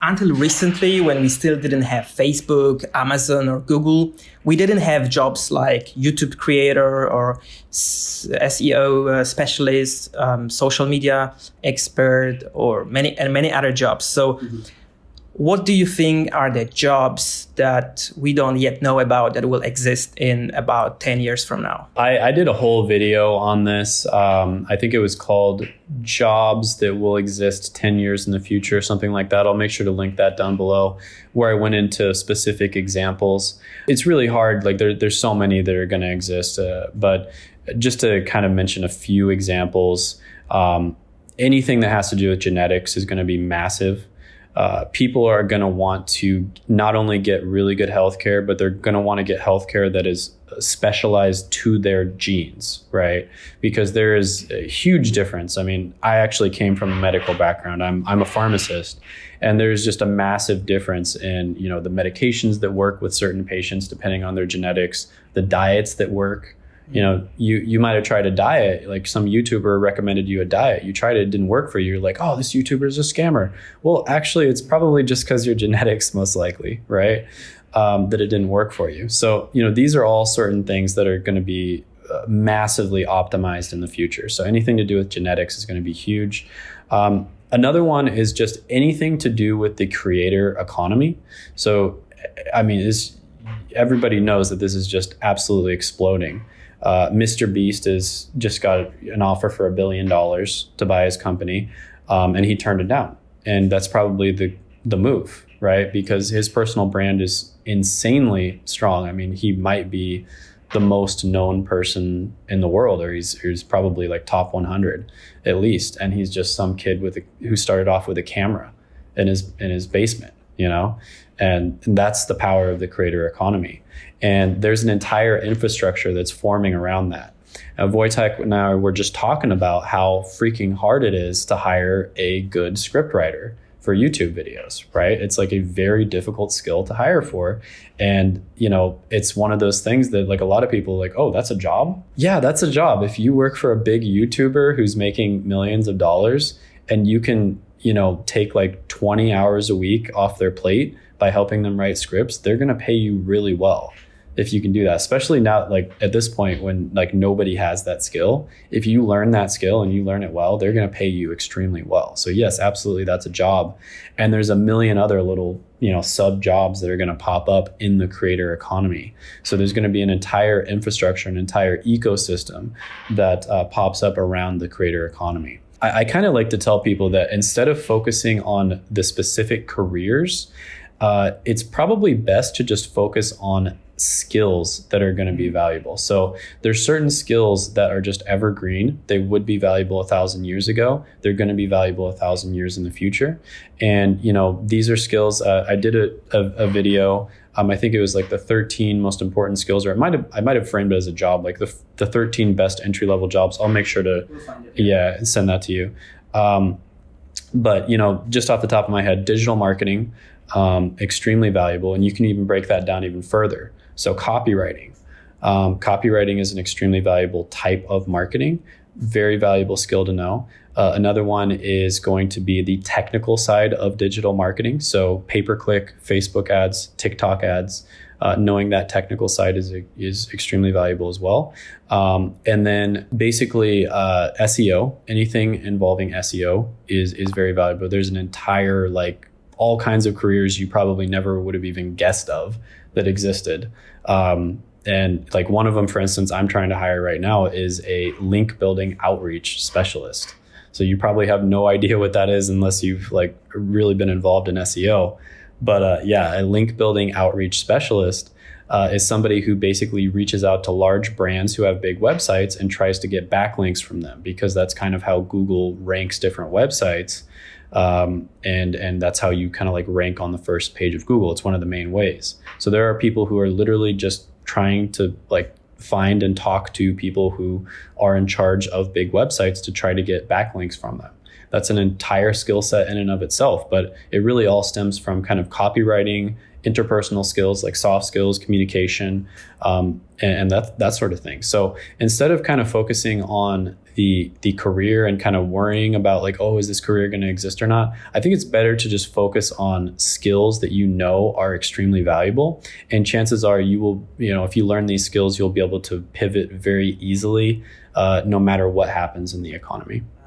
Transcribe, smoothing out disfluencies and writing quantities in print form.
until recently, when we still didn't have Facebook, Amazon, or Google, we didn't have jobs like YouTube creator or SEO specialist, social media expert, or many other jobs. So what do you think are the jobs that we don't yet know about that will exist in about 10 years from now? I did a whole video on this. I think it was called Jobs That Will Exist 10 Years in the Future, something like that. I'll make sure to link that down below, where I went into specific examples. It's really hard. Like there's so many that are going to exist. But just to kind of mention a few examples, anything that has to do with genetics is going to be massive. People are going to want to not only get really good healthcare, but they're going to want to get healthcare that is specialized to their genes, right? Because there is a huge difference. I mean, I actually came from a medical background. I'm a pharmacist, and there's just a massive difference in, the medications that work with certain patients depending on their genetics, the diets that work. You might have tried a diet, like some YouTuber recommended you a diet. You tried it, it didn't work for you. You're like, oh, this YouTuber is a scammer. Well, actually, it's probably just because your genetics, most likely, right? That it didn't work for you. So, these are all certain things that are going to be massively optimized in the future. So anything to do with genetics is going to be huge. Another one is just anything to do with the creator economy. So, I mean, everybody knows that this is just absolutely exploding. Mr. Beast has just got an offer for $1 billion to buy his company, and he turned it down. And that's probably the move, right? Because his personal brand is insanely strong. I mean, he might be the most known person in the world, or he's probably like top 100 at least. And he's just some kid who started off with a camera in his basement, and that's the power of the creator economy. And there's an entire infrastructure that's forming around that. Now, Wojtek and I were just talking about how freaking hard it is to hire a good scriptwriter for YouTube videos, right? It's like a very difficult skill to hire for. And, it's one of those things that like a lot of people are like, oh, that's a job? Yeah, that's a job. If you work for a big YouTuber who's making millions of dollars and you can, take like 20 hours a week off their plate by helping them write scripts, they're going to pay you really well if you can do that, especially now, like at this point when like nobody has that skill. If you learn that skill and you learn it well, they're going to pay you extremely well. So yes, absolutely, that's a job. And there's a million other little, sub jobs that are going to pop up in the creator economy. So there's going to be an entire infrastructure, an entire ecosystem that pops up around the creator economy. I kind of like to tell people that instead of focusing on the specific careers, it's probably best to just focus on skills that are going to be valuable. So there's certain skills that are just evergreen. They would be valuable 1,000 years ago. They're going to be valuable 1,000 years in the future. And, these are skills. I did a video. I think it was like the 13 most important skills, or I might have framed it as a job, like the 13 best entry-level jobs. I'll make sure to, send that to you. But, just off the top of my head, digital marketing, extremely valuable. And you can even break that down even further. So copywriting. Copywriting is an extremely valuable type of marketing, very valuable skill to know. Another one is going to be the technical side of digital marketing. So pay-per-click, Facebook ads, TikTok ads, knowing that technical side is extremely valuable as well. And then basically SEO, anything involving SEO is very valuable. There's an entire all kinds of careers you probably never would have even guessed of that existed. And like one of them, for instance, I'm trying to hire right now is a link building outreach specialist. So you probably have no idea what that is unless you've really been involved in SEO. But a link building outreach specialist is somebody who basically reaches out to large brands who have big websites and tries to get backlinks from them, because that's kind of how Google ranks different websites. And that's how you kind of rank on the first page of Google. It's one of the main ways. So there are people who are literally just trying to find and talk to people who are in charge of big websites to try to get backlinks from them. that's an entire skill set in and of itself. But it really all stems from kind of copywriting, interpersonal skills like soft skills, communication, and that sort of thing. So instead of kind of focusing on the career and kind of worrying about like, oh, is this career going to exist or not? I think it's better to just focus on skills that you know are extremely valuable. And chances are you will, if you learn these skills, you'll be able to pivot very easily, no matter what happens in the economy.